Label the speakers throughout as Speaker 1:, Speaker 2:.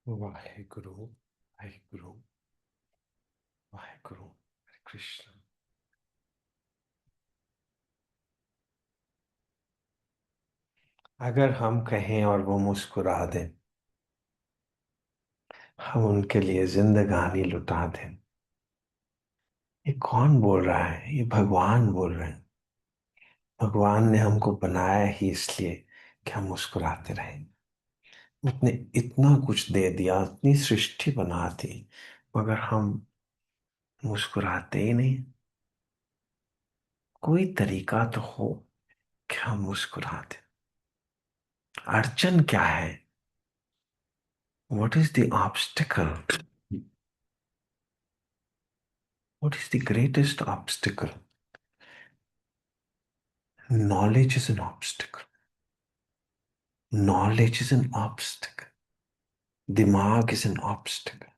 Speaker 1: वाहेगुरु वाहेगुरु वाहेगुरु हरे कृष्ण। अगर हम कहें और वो मुस्कुरा दें, हम उनके लिए जिंदगानी लुटा दें। ये कौन बोल रहा है? ये भगवान बोल रहे हैं। भगवान ने हमको बनाया ही इसलिए कि हम मुस्कुराते रहें। उसने इतना कुछ दे दिया, इतनी सृष्टि बना दी, मगर हम मुस्कुराते ही नहीं। कोई तरीका तो हो कि हम मुस्कुराते। अड़चन क्या है? What is the obstacle? What is the greatest obstacle? Knowledge is an obstacle. Knowledge is an obstacle. दिमाग is an obstacle.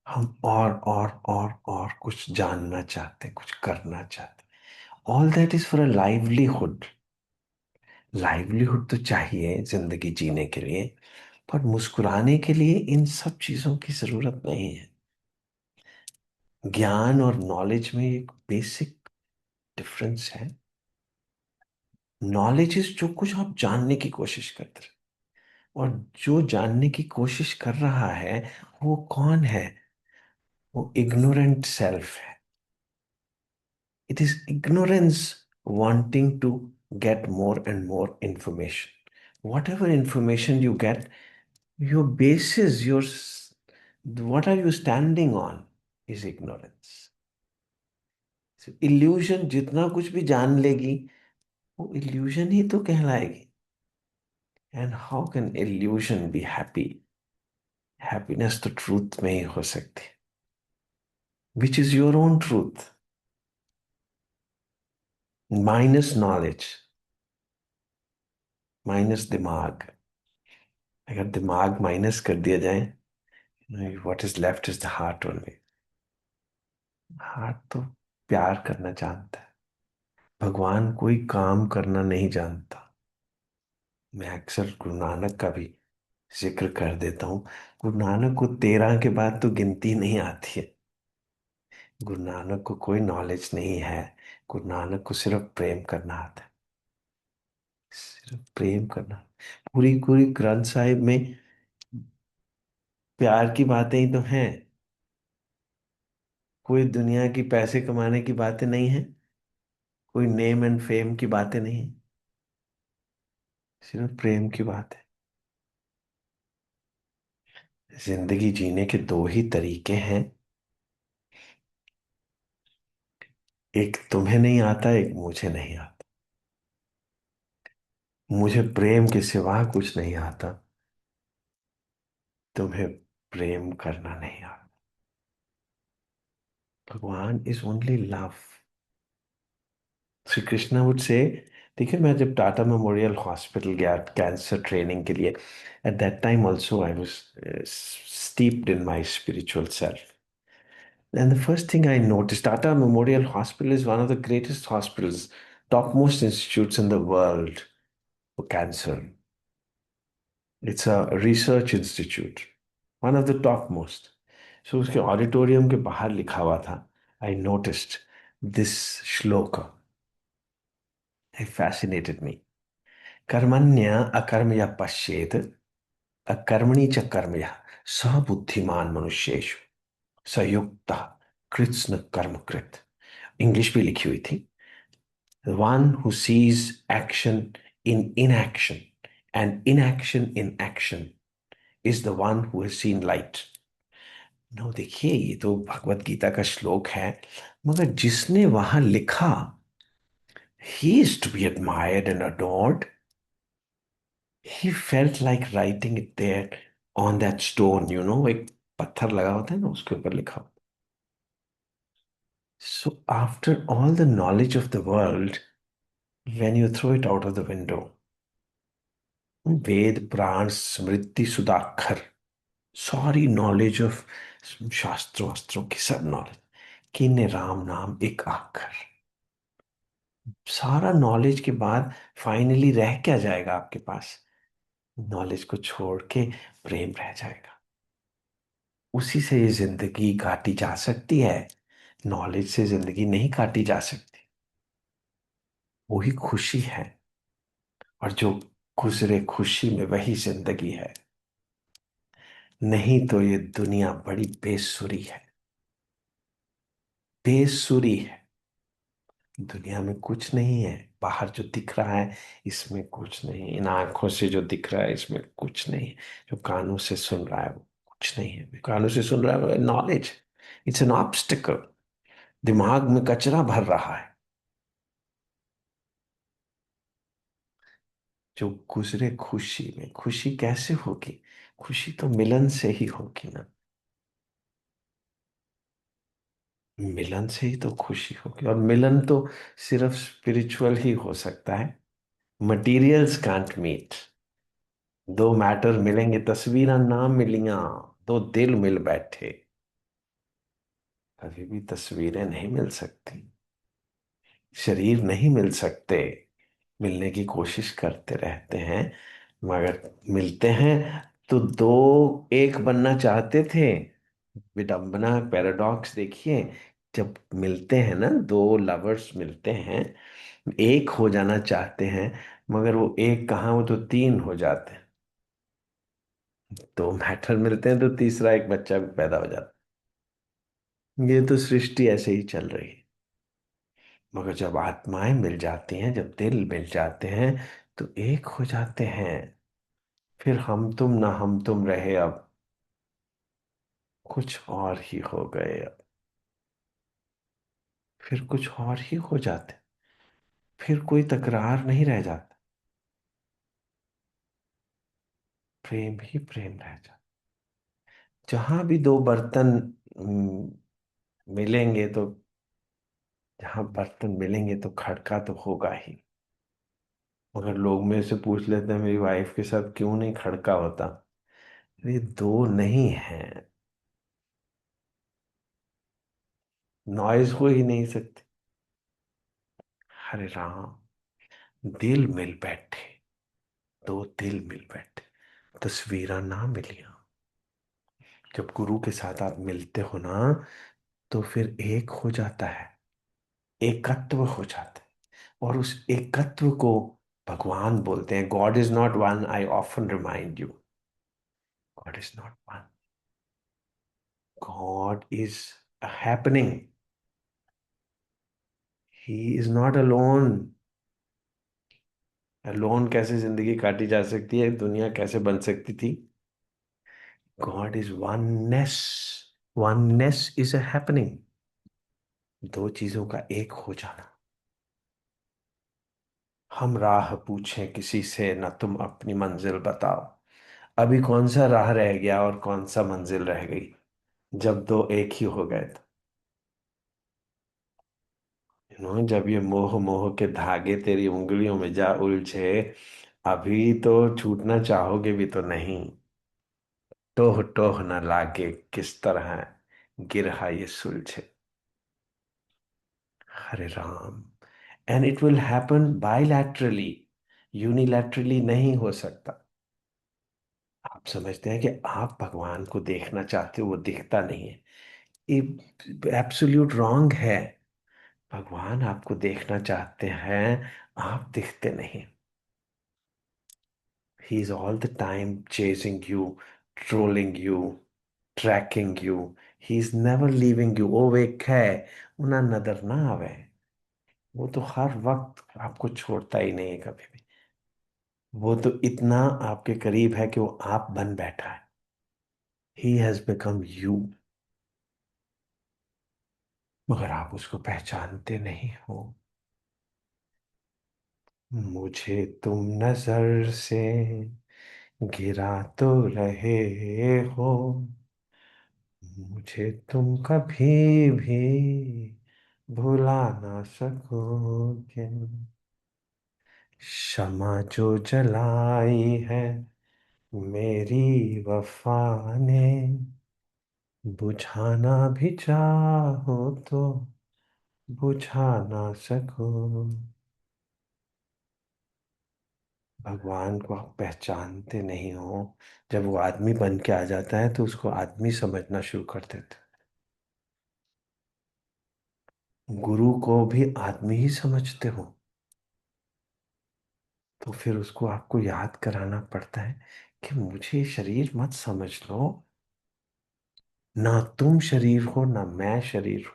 Speaker 1: हम और कुछ जानना चाहते हैं, कुछ करना चाहते हैं। All that is for a livelihood. Livelihood तो चाहिए जिंदगी जीने के लिए, पर मुस्कुराने के लिए इन सब चीजों की जरूरत नहीं है। ज्ञान और नॉलेज में एक बेसिक डिफरेंस है। नॉलेज इज जो कुछ आप जानने की कोशिश करते हैं, और जो जानने की कोशिश कर रहा है वो कौन है? वो इग्नोरेंट सेल्फ है। It is ignorance wanting to get more and more information. Whatever information you get, your basis, your what are you standing on is ignorance. Illusion जितना कुछ भी जान लेगी, वो इल्यूजन ही तो कहलाएगी। And how can illusion be happy? Happiness तो ट्रूथ में ही हो सकती है, which is your own truth, minus knowledge, minus दिमाग। अगर दिमाग माइनस कर दिया जाए, what is left is the heart only. Heart तो प्यार करना जानता है। भगवान कोई काम करना नहीं जानता। मैं अक्सर गुरु नानक का भी जिक्र कर देता हूँ। गुरु नानक को 13 के बाद तो गिनती नहीं आती है। गुरु नानक को कोई नॉलेज नहीं है। गुरु नानक को सिर्फ प्रेम करना आता है। सिर्फ प्रेम करना। पूरी पूरी ग्रंथ साहिब में प्यार की बातें ही तो हैं। कोई दुनिया की पैसे कमाने की बातें नहीं है। कोई नेम एंड फेम की बातें नहीं है। सिर्फ प्रेम की बात है। जिंदगी जीने के दो ही तरीके हैं। एक तुम्हें नहीं आता, एक मुझे नहीं आता। मुझे प्रेम के सिवा कुछ नहीं आता, तुम्हें प्रेम करना नहीं आता। भगवान is only love. Shri Krishna would say, देखिए मैं जब टाटा मेमोरियल हॉस्पिटल गया कैंसर ट्रेनिंग के लिए, at that time also I was steeped in my spiritual self. And the first thing I noticed, Tata Memorial Hospital is one of the greatest hospitals, topmost institutes in the world for cancer. It's a research institute, one of the topmost. So उसके auditorium के बाहर लिखा हुआ था, I noticed this shloka. It fascinated me. कर्मण्य अकर्मया पश्येत अकर्मणि च कर्मया स बुद्धिमान मनुष्येषु स युक्ता कृत्स्न कर्मकृत। इंग्लिश भी लिखी हुई थी। The one who sees action in inaction and inaction in action is the one who has seen light. No देखिए, ये तो भगवत गीता का श्लोक है, मगर जिसने वहां लिखा, he is to be admired and adored. He felt like writing it there on that stone, एक पत्थर लगा होता है ना, उसके ऊपर लिखा। So after all the knowledge of the world, when you throw it out of the window, Veda Purana स्मृति सुदाखर, सारी नॉलेज ऑफ शास्त्रों अस्त्रों की सब नॉलेज, किन्ने राम नाम एक आखर, सारा नॉलेज के बाद फाइनली रह क्या जाएगा आपके पास? नॉलेज को छोड़ के प्रेम रह जाएगा। उसी से ये जिंदगी काटी जा सकती है। नॉलेज से जिंदगी नहीं काटी जा सकती। वही खुशी है। और जो गुजरे खुशी में वही जिंदगी है। नहीं तो ये दुनिया बड़ी बेसुरी है। बेसुरी है। दुनिया में कुछ नहीं है। बाहर जो दिख रहा है इसमें कुछ नहीं। इन आंखों से जो दिख रहा है इसमें कुछ नहीं। जो कानों से सुन रहा है वो कुछ नहीं है। कानों से सुन रहा है वो नॉलेज। It's an obstacle. दिमाग में कचरा भर रहा है। जो गुजरे खुशी में, खुशी कैसे होगी? खुशी तो मिलन से ही होगी ना। मिलन से ही तो खुशी होगी। और मिलन तो सिर्फ स्पिरिचुअल ही हो सकता है। Materials can't meet. दो मैटर मिलेंगे, तस्वीरें ना मिलियां। दो दिल मिल बैठे, कभी भी तस्वीरें नहीं मिल सकती। शरीर नहीं मिल सकते। मिलने की कोशिश करते रहते हैं, मगर मिलते हैं तो दो एक बनना चाहते थे। विडंबना, पैराडॉक्स देखिए। जब मिलते हैं ना, दो लवर्स मिलते हैं, एक हो जाना चाहते हैं, मगर वो एक कहाँ, वो तो तीन हो जाते हैं। दो मैटर मिलते हैं तो तीसरा एक बच्चा भी पैदा हो जाता है। ये तो सृष्टि ऐसे ही चल रही है। मगर जब आत्माएं मिल जाती हैं, जब दिल मिल जाते हैं, तो एक हो जाते हैं। फिर हम तुम ना हम तुम रहे अब, कुछ और ही हो गए अब। फिर कुछ और ही हो जाते। फिर कोई तकरार नहीं रह जाता। प्रेम ही प्रेम रह जाता। जहां भी दो बर्तन मिलेंगे तो, जहां बर्तन मिलेंगे तो खड़का तो होगा ही। मगर लोग मेरे से पूछ लेते हैं मेरी वाइफ के साथ क्यों नहीं खड़का होता। ये दो नहीं है। नॉइज हो ही नहीं सकती। हरे राम। दिल मिल बैठे। दो दिल मिल बैठे, तस्वीरां ना मिलिया। जब गुरु के साथ आप मिलते हो ना, तो फिर एक हो जाता है। एकत्व हो जाता है। और उस एकत्व को भगवान बोलते हैं। God is not one, I often remind you. God is not one. God is happening. He is not alone. Alone कैसे जिंदगी काटी जा सकती है? दुनिया कैसे बन सकती थी? God is oneness. Oneness is a happening. दो चीजों का एक हो जाना। हम राह पूछें किसी से, न तुम अपनी मंजिल बताओ। अभी कौन सा राह रह गया और कौन सा मंजिल रह गई, जब दो एक ही हो गए तो। जब ये मोह मोह के धागे तेरी उंगलियों में जा उलझे, अभी तो छूटना चाहोगे भी तो नहीं। टोह टोह न लागे किस तरह गिरहा ये सुलझे। Hare Ram. And it will happen bilaterally. Unilaterally नहीं हो सकता। आप समझते हैं कि आप भगवान को देखना चाहते हो, वो दिखता नहीं है। ये एब्सोल्यूट रॉन्ग है। भगवान आपको देखना चाहते हैं, आप दिखते नहीं। He is all the time chasing you, trolling you, tracking you. He is never leaving you. वो एक है, उना नजर ना आवे। वो तो हर वक्त आपको छोड़ता ही नहीं है कभी भी। वो तो इतना आपके करीब है कि वो आप बन बैठा है। He has become you. मगर आप उसको पहचानते नहीं हो। मुझे तुम नजर से गिरा तो रहे हो, मुझे तुम कभी भी भुला ना सकोगे। क्षमा जो जलाई है मेरी वफा ने, बुझाना भी चाहो तो बुझा ना सको। भगवान को आप पहचानते नहीं हो। जब वो आदमी बन के आ जाता है तो उसको आदमी समझना शुरू कर देते हो। गुरु को भी आदमी ही समझते हो, तो फिर उसको आपको याद कराना पड़ता है कि मुझे शरीर मत समझ लो। ना तुम शरीर हो ना मैं शरीर हूं।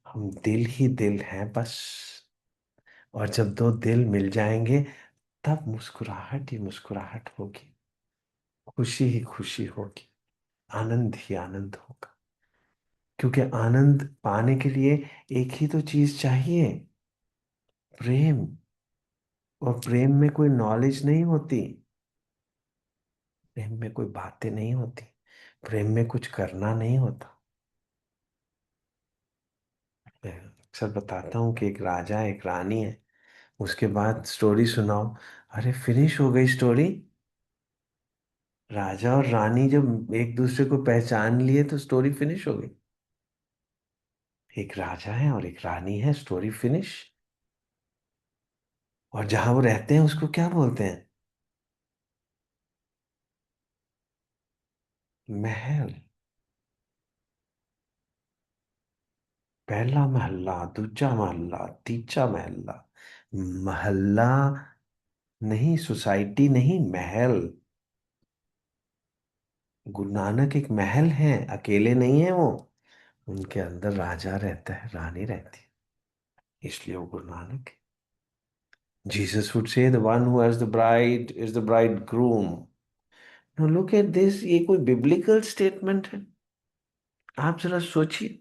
Speaker 1: हम दिल ही दिल हैं बस। और जब दो दिल मिल जाएंगे तब मुस्कुराहट ही मुस्कुराहट होगी, खुशी ही खुशी होगी, आनंद ही आनंद होगा। क्योंकि आनंद पाने के लिए एक ही तो चीज चाहिए, प्रेम। और प्रेम में कोई नॉलेज नहीं होती, प्रेम में कोई बातें नहीं होती, प्रेम में कुछ करना नहीं होता। मैं अक्सर बताता हूँ कि एक राजा है, एक रानी है, उसके बाद स्टोरी सुनाओ, अरे फिनिश हो गई स्टोरी। राजा और रानी जब एक दूसरे को पहचान लिए तो स्टोरी फिनिश हो गई। एक राजा है और एक रानी है, स्टोरी फिनिश। और जहां वो रहते हैं उसको क्या बोलते हैं? महल। पहला महल्ला, दूजा महल्ला, तीसरा महल्ला। महल्ला नहीं, सोसाइटी नहीं, महल। गुरु नानक एक महल है, अकेले नहीं है वो। उनके अंदर राजा रहता है, रानी रहती है, इसलिए वो गुरु नानक है। Jesus would say the one who has the bride is the bridegroom. Now look at this, ये कोई बिब्लिकल स्टेटमेंट है? आप जरा सोचिए,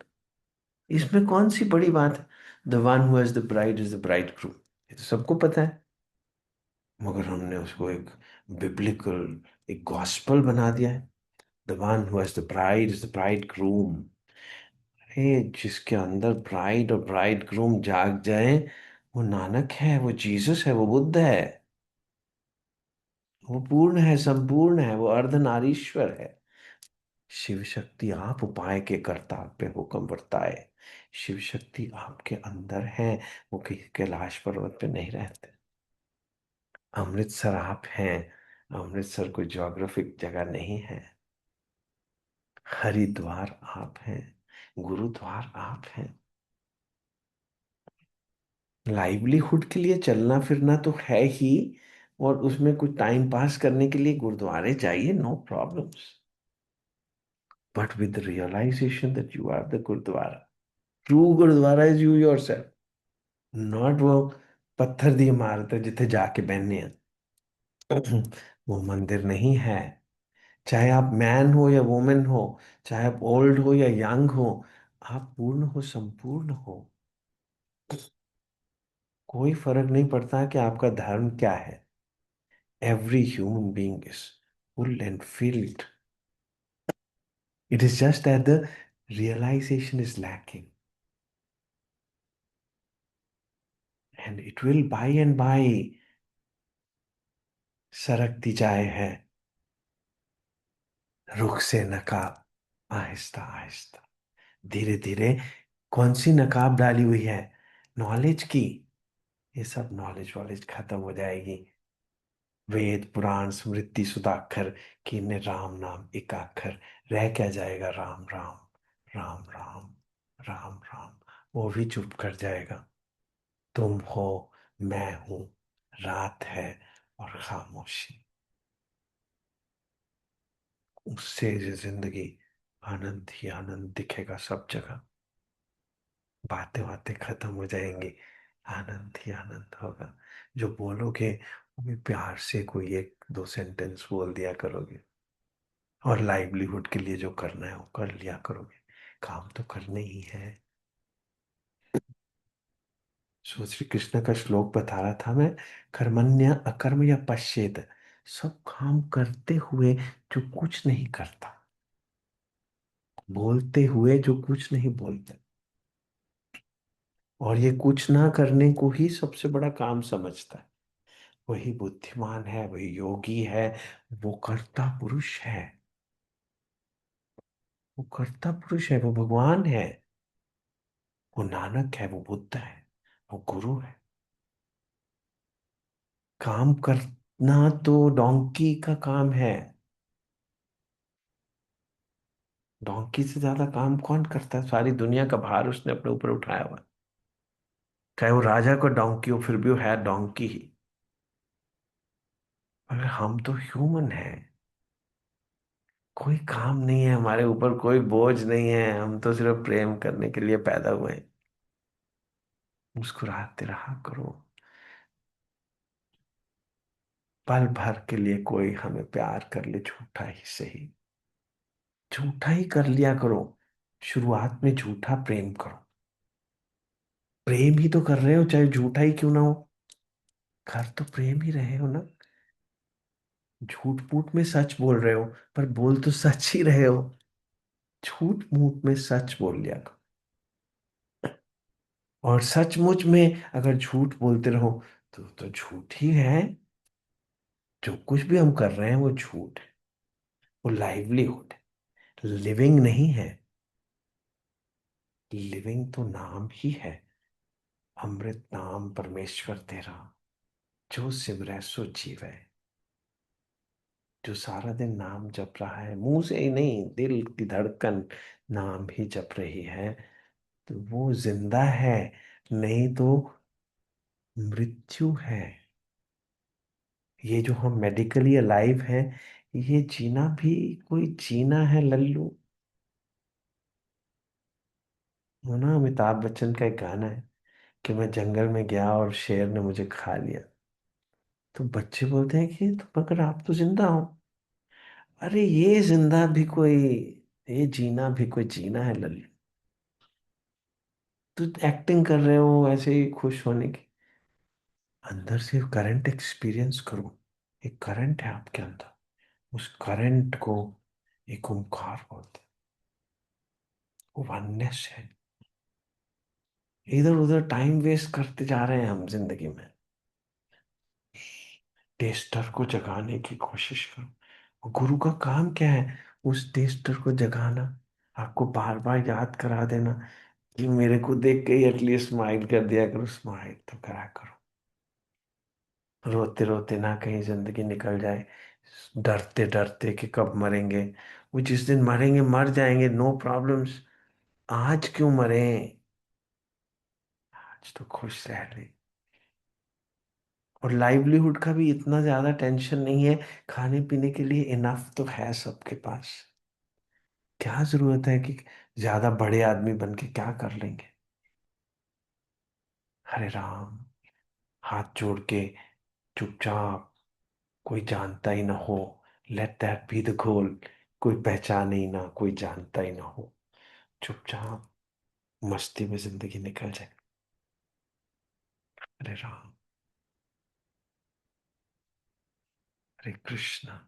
Speaker 1: इसमें कौन सी बड़ी बात है? The one who has the bride is the bridegroom, ये तो सबको पता है। मगर हमने उसको एक बिब्लिकल, एक गॉस्पल बना दिया है। The one who has the bride is the bridegroom. अरे जिसके अंदर ब्राइड और ब्राइडग्रूम जाग जाए, वो नानक है, वो जीसस है, वो बुद्ध है। वो पूर्ण है, संपूर्ण है, वो अर्धनारीश्वर है। शिव शक्ति आप उपाय के करता पे हुक्म बरताए। शिव शक्ति आपके अंदर है, वो कहीं कैलाश पर्वत पे नहीं रहते। अमृतसर आप हैं। अमृतसर कोई ज्योग्राफिक जगह नहीं है। हरिद्वार आप हैं। गुरुद्वार आप हैं। लाइवलीहुड के लिए चलना फिरना तो है ही, और उसमें कुछ टाइम पास करने के लिए गुरुद्वारे जाइए, no problems. But with realisation that you are the gurdwara. True gurdwara is you yourself, not वो पत्थर दी इमारत है जिथे जाके बहने हैं। वो मंदिर नहीं है। चाहे आप मैन हो या वुमेन हो, चाहे आप ओल्ड हो या यंग हो, आप पूर्ण हो, संपूर्ण हो। कोई फर्क नहीं पड़ता कि आपका धर्म क्या है। Every human being is full and filled. It is just that the realization is lacking. And it will by and by सरकती जाए है, रुख से नकाब, आहिस्ता आहिस्ता, धीरे धीरे। कौन सी नकाब डाली हुई है? नॉलेज की। ये सब नॉलेज वॉलेज खत्म हो जाएगी। वेद पुराण स्मृति सुधाकर कि ने राम नाम एकाक्षर, रह क्या जाएगा? राम राम, राम राम, राम राम। वो भी चुप कर जाएगा। तुम हो, मैं हूं, रात है और खामोशी। उससे ये जिंदगी आनंद ही आनंद दिखेगा सब जगह। बातें बातें खत्म हो जाएंगी, आनंद ही आनंद होगा। जो बोलोगे वो भी प्यार से कोई एक दो सेंटेंस बोल दिया करोगे। और लाइवलीहुड के लिए जो करना है वो कर लिया करोगे। काम तो करने ही है। सो श्री कृष्ण का श्लोक बता रहा था मैं, कर्मण्य अकर्म या पश्चेत, सब काम करते हुए जो कुछ नहीं करता, बोलते हुए जो कुछ नहीं बोलता, और ये कुछ ना करने को ही सबसे बड़ा काम समझता है, वही बुद्धिमान है, वही योगी है, वो कर्ता पुरुष है। वो कर्ता पुरुष है, वो भगवान है, वो नानक है, वो बुद्ध है, वो गुरु है। काम कर ना तो डोंकी का काम है। डोंकी से ज्यादा काम कौन करता है? सारी दुनिया का भार उसने अपने ऊपर उठाया हुआ है। चाहे वो राजा को डोंकी हो, फिर भी वो है डोंकी ही। मगर हम तो ह्यूमन हैं। कोई काम नहीं है हमारे ऊपर, कोई बोझ नहीं है, हम तो सिर्फ प्रेम करने के लिए पैदा हुए हैं। मुस्कुराते रहा करो। पल भर के लिए कोई हमें प्यार कर ले, झूठा ही सही, झूठा ही कर लिया करो। शुरुआत में झूठा प्रेम करो। प्रेम ही तो कर रहे हो, चाहे झूठा ही क्यों ना हो। कर तो प्रेम ही रहे हो ना। झूठ मूठ में सच बोल रहे हो, पर बोल तो सच ही रहे हो। झूठ मूठ में सच बोल लिया करो। और सचमुच में अगर झूठ बोलते रहो तो झूठ ही है। जो कुछ भी हम कर रहे हैं वो झूठ है। वो लाइवलीहुड है, लिविंग नहीं है। लिविंग तो नाम ही है। अमृत नाम परमेश्वर तेरा, जो सिमरै सो जीवै। जो सारा दिन नाम जप रहा है, मुंह से ही नहीं, दिल की धड़कन नाम ही जप रही है, तो वो जिंदा है। नहीं तो मृत्यु है। ये जो हम मेडिकली अलाइव हैं, ये जीना भी कोई जीना है लल्लू। वो ना अमिताभ बच्चन का एक गाना है कि मैं जंगल में गया और शेर ने मुझे खा लिया। तो बच्चे बोलते हैं कि तो मगर आप तो जिंदा हो। अरे ये जिंदा भी कोई, ये जीना भी कोई जीना है लल्लू। तो एक्टिंग कर रहे हो ऐसे ही खुश होने की। अंदर से करंट एक्सपीरियंस करो। एक करंट है आपके अंदर, उस करंट को एक ओंकार बोलते हैं। वो वननेस है। इधर उधर टाइम वेस्ट करते जा रहे हैं हम जिंदगी में। टेस्टर को जगाने की कोशिश करो। गुरु का काम क्या है? उस टेस्टर को जगाना, आपको बार बार याद करा देना कि मेरे को देख के ही एटलीस्ट स्माइल कर दिया करो, स्माइल तो करा करो। रोते रोते ना कहीं जिंदगी निकल जाए, डरते डरते कि कब मरेंगे। वो जिस दिन मरेंगे मर जाएंगे, नो प्रॉब्लम्स। आज क्यों मरे? आज तो खुश रह ले। और लाइवलीहुड का भी इतना ज्यादा टेंशन नहीं है। खाने पीने के लिए इनफ तो है सबके पास। क्या जरूरत है कि ज्यादा बड़े आदमी बन के क्या कर लेंगे। हरे राम, हाथ जोड़ के चुपचाप, कोई जानता ही ना हो। Let that be the goal. कोई पहचाने ही ना, कोई जानता ही ना हो। चुपचाप मस्ती में जिंदगी निकल जाए। हरे राम, हरे कृष्णा।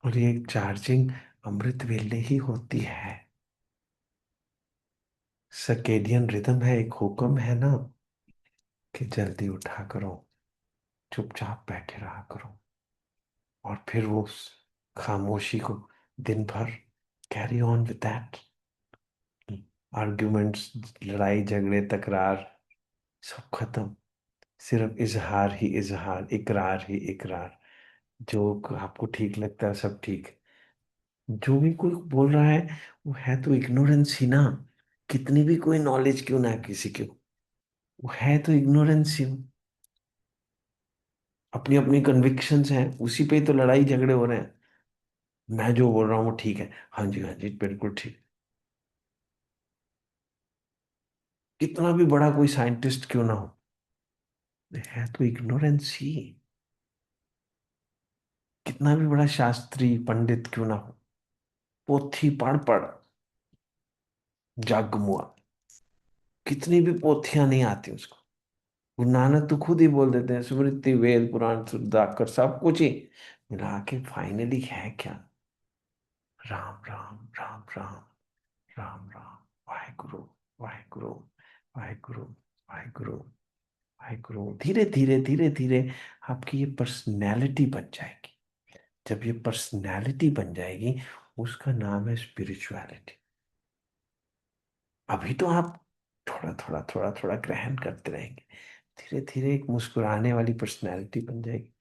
Speaker 1: और ये चार्जिंग अमृत वेले ही होती है। सर्केडियन रिदम है, एक हुक्म है ना कि जल्दी उठा करो, चुपचाप बैठे रहा करो। और फिर वो खामोशी को दिन भर carry on with that. Arguments, लड़ाई झगड़े तकरार, सब खत्म। सिर्फ इजहार ही इजहार, इकरार ही इकरार। जो आपको ठीक लगता है सब ठीक। जो भी कोई बोल रहा है वो है तो इग्नोरेंस ही ना। कितनी भी कोई नॉलेज क्यों ना है किसी की, वो है तो इग्नोरेंस ही। अपनी अपनी कन्विक्शंस हैं, उसी पे ही तो लड़ाई झगड़े हो रहे हैं। मैं जो बोल रहा हूँ वो ठीक है, हाँ जी बिल्कुल ठीक। कितना भी बड़ा कोई साइंटिस्ट क्यों ना हो, है तो इग्नोरेंस ही। कितना भी बड़ा शास्त्री पंडित क्यों ना हो, पोथी पढ़ पढ़ जग मुआ। कितनी भी पोथियां नहीं आती उसको। गुरु नानक तो खुद ही बोल देते हैं, स्मृति वेद पुराण सुधाकर सब कुछ ही मिला के फाइनली है क्या? राम राम राम राम, राम राम। वाहेगुरु, वाहेगुरु, वाहेगुरु, वाहेगुरु, वाहे गुरु, धीरे धीरे धीरे धीरे आपकी ये पर्सनैलिटी बन जाएगी। जब ये पर्सनैलिटी बन जाएगी, उसका नाम है स्पिरिचुअलिटी। अभी तो आप थोड़ा थोड़ा थोड़ा थोड़ा ग्रहण करते रहेंगे, धीरे धीरे एक मुस्कुराने वाली पर्सनैलिटी बन जाएगी।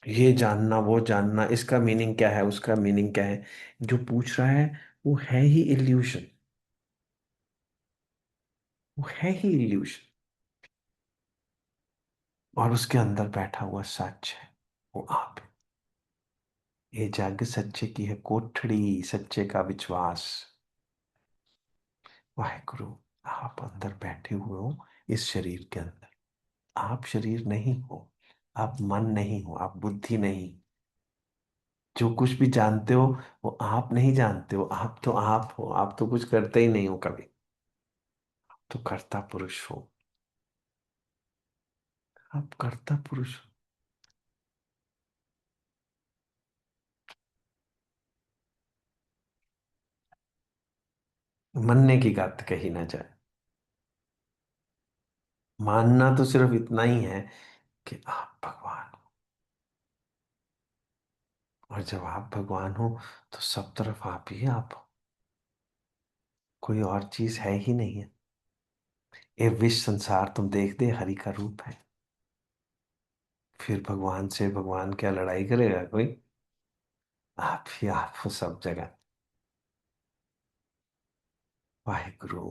Speaker 1: ये जानना वो जानना, इसका मीनिंग क्या है, उसका मीनिंग क्या है, जो पूछ रहा है वो है ही इल्यूशन। वो है ही इल्यूशन। और उसके अंदर बैठा हुआ सच है, वो आप है। ये जग सच्चे की है कोठड़ी, सच्चे का विश्वास। वाहेगुरु। आप अंदर बैठे हुए हो इस शरीर के अंदर। आप शरीर नहीं हो, आप मन नहीं हो, आप बुद्धि नहीं। जो कुछ भी जानते हो वो आप नहीं जानते हो, आप तो आप हो, आप तो कुछ करते ही नहीं हो कभी। तो कर्ता पुरुष हो। आप कर्ता पुरुष हो। मानने की बात कही ना जाए। मानना तो सिर्फ इतना ही है कि आप भगवान हो। और जब आप भगवान हो तो सब तरफ आप ही आप हो। कोई और चीज है ही नहीं है। ये विश्व संसार तुम देख दे हरि का रूप है। फिर भगवान से भगवान क्या लड़ाई करेगा कोई। आप ही आप हो सब जगह। वाहेगुरु।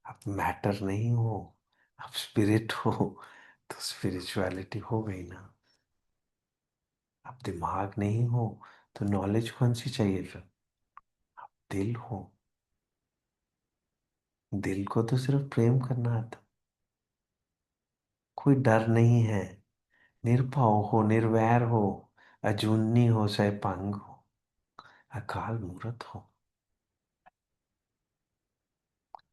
Speaker 1: आप मैटर नहीं हो, आप स्पिरिट हो। तो स्पिरिचुअलिटी हो गई ना। आप दिमाग नहीं हो तो नॉलेज कौन सी चाहिए फिर। दिल हो। दिल को तो सिर्फ प्रेम करना आता। कोई डर नहीं है। निर्भय हो, निर्वैर हो, अजूनी हो, सैपांग हो, अकाल मूर्त हो।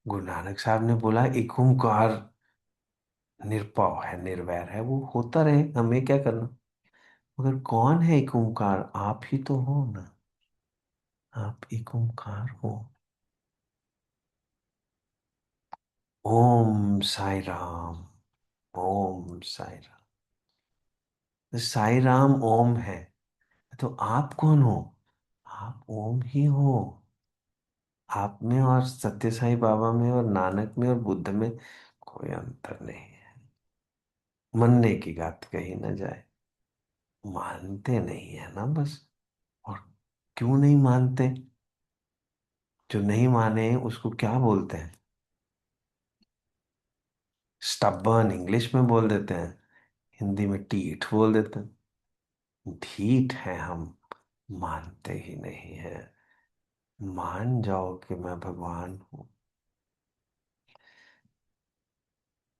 Speaker 1: गुरु नानक साहब ने बोला एक ओंकार निरपव है, निर्वैर है, वो होता रहे, हमें क्या करना। मगर कौन है एक ओंकार, आप ही तो हो ना। आप एक ओंकार हो। ओम साई राम। ओम साई राम। साई राम ओम है। तो आप कौन हो। आप ओम ही हो। आप में और सत्य साई बाबा में और नानक में और बुद्ध में कोई अंतर नहीं है। मानने की बात कही ना जाए। मानते नहीं है ना बस। और क्यों नहीं मानते। जो नहीं माने उसको क्या बोलते हैं। स्टबर्न इंग्लिश में बोल देते हैं, हिंदी में टीठ बोल देते हैं। ढीठ है हम। मानते ही नहीं है। मान जाओ कि मैं भगवान हूँ।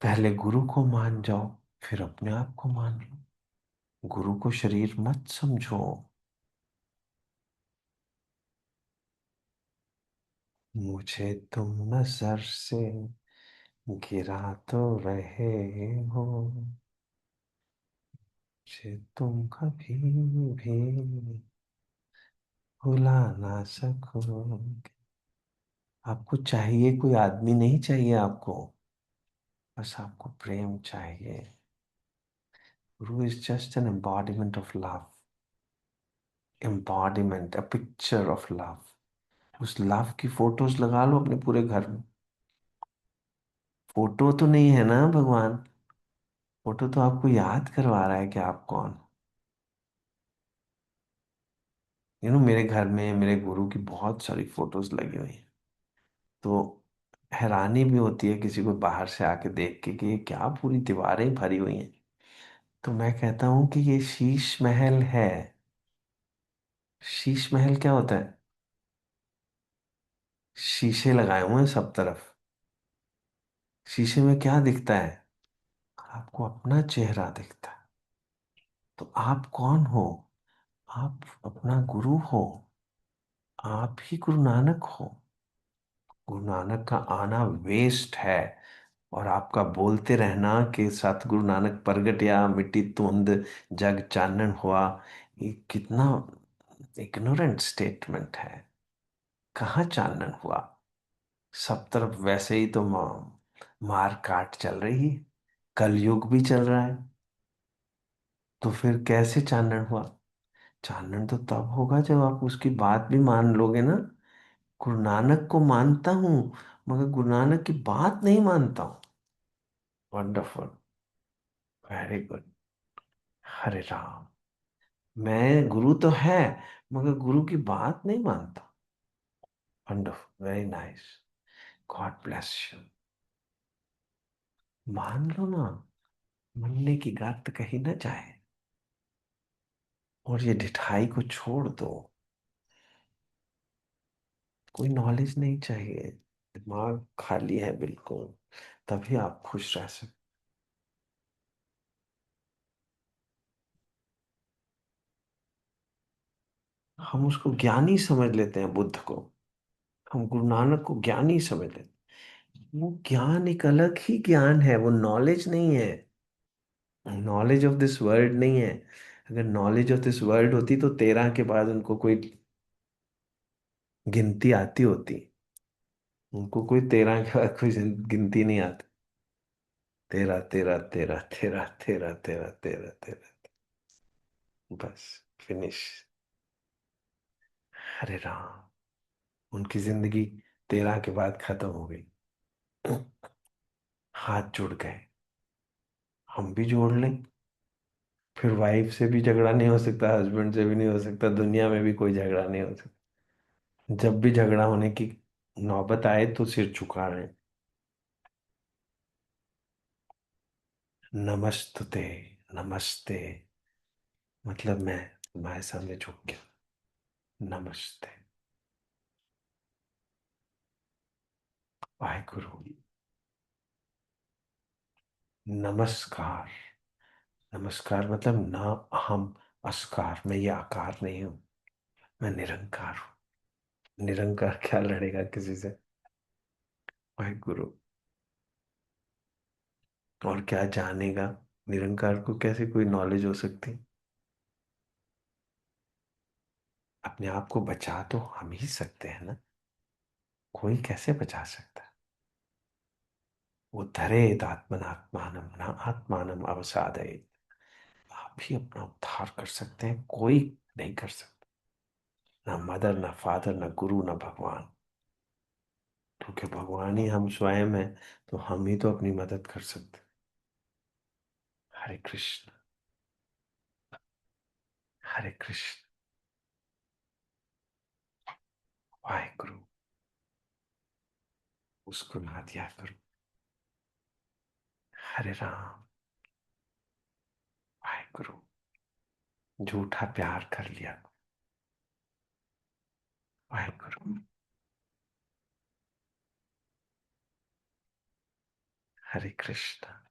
Speaker 1: पहले गुरु को मान जाओ, फिर अपने आप को मान लो। गुरु को शरीर मत समझो। मुझे तुम नजर से गिरा तो रहे हो, मुझे तुम कभी भी भुला ना सकोगे। आपको चाहिए, कोई आदमी नहीं चाहिए आपको। बस आपको प्रेम चाहिए। गुरु is just an embodiment of love. Embodiment, a picture of love. उस लव की फोटोज लगा लो अपने पूरे घर में। फोटो तो नहीं है ना भगवान। फोटो तो आपको याद करवा रहा है कि आप कौन। मेरे घर में मेरे गुरु की बहुत सारी फोटोज लगी हुई हैं। तो हैरानी भी होती है किसी को बाहर से आके देख के कि ये क्या पूरी दीवारें भरी हुई हैं। तो मैं कहता हूँ कि ये शीश महल है। शीश महल क्या होता है। शीशे लगाए हुए हैं सब तरफ। शीशे में क्या दिखता है। आपको अपना चेहरा दिखता है। तो आप कौन हो। आप अपना गुरु हो। आप ही गुरु नानक हो। गुरु नानक का आना वेस्ट है। और आपका बोलते रहना कि सतगुरु नानक प्रगट या मिट्टी धुंध जग चानन हुआ, ये कितना इग्नोरेंट स्टेटमेंट है। कहाँ चानन हुआ। सब तरफ वैसे ही तो मार काट चल रही है, कलयुग भी चल रहा है। तो फिर कैसे चानन हुआ? चानन तो तब होगा जब आप उसकी बात भी मान लोगे ना। गुरु नानक को मानता हूं, मगर गुरु नानक की बात नहीं मानता हूं। Wonderful. Very good. Hare Ram. मैं गुरु तो है, मगर गुरु की बात नहीं मानता। Wonderful, very nice. God bless you. मान लो ना, मनने की बात कही ना जाए। और ये ढिठाई को छोड़ दो। कोई नॉलेज नहीं चाहिए, दिमाग खाली है बिल्कुल, तभी आप खुश रह सकते। हम उसको ज्ञानी समझ लेते हैं, बुद्ध को। हम गुरु नानक को ज्ञानी समझ लेते हैं। वो ज्ञान एक अलग ही ज्ञान है, वो नॉलेज नहीं है। नॉलेज ऑफ दिस वर्ल्ड नहीं है। अगर नॉलेज ऑफ दिस वर्ल्ड होती तो 13 के बाद उनको कोई गिनती आती होती। उनको कोई 13 के बाद कोई गिनती नहीं आती। 13 13 13 13 13 13 13 13, बस फिनिश। अरे राम, उनकी जिंदगी 13 के बाद खत्म हो गई। हाथ जुड़ गए। हम भी जोड़ लें। फिर वाइफ से भी झगड़ा नहीं हो सकता, हस्बैंड से भी नहीं हो सकता, दुनिया में भी कोई झगड़ा नहीं हो सकता। जब भी झगड़ा होने की नौबत आए तो सिर झुका रहे हैं। नमस्तुते, नमस्ते, मतलब मैं तुम्हारे सामने झुक गया। नमस्ते। वाहेगुरु। नमस्कार। नमस्कार मतलब ना अहम अस्कार, मैं ये आकार नहीं हूं, मैं निरंकार हूं। निरंकार क्या लड़ेगा किसी से? वाहेगुरु। और क्या जानेगा? निरंकार को कैसे कोई नॉलेज हो सकती? अपने आप को बचा तो हम ही सकते हैं ना। कोई कैसे बचा सकता है? उद्धरेत आत्मनात्मानम न आत्मानम अवसादयेत। आप ही अपना उद्धार कर सकते हैं, कोई नहीं कर सकता। ना मदर, ना फादर, ना गुरु, ना भगवान। क्योंकि भगवान ही हम स्वयं हैं, तो हम ही तो अपनी मदद कर सकते हैं। हरे कृष्ण। हरे कृष्ण। वाहेगुरु। उसको ना दिया करो। हरे राम। वाहेगुरु। झूठा प्यार कर लिया। वाहेगुरु। हरे कृष्ण।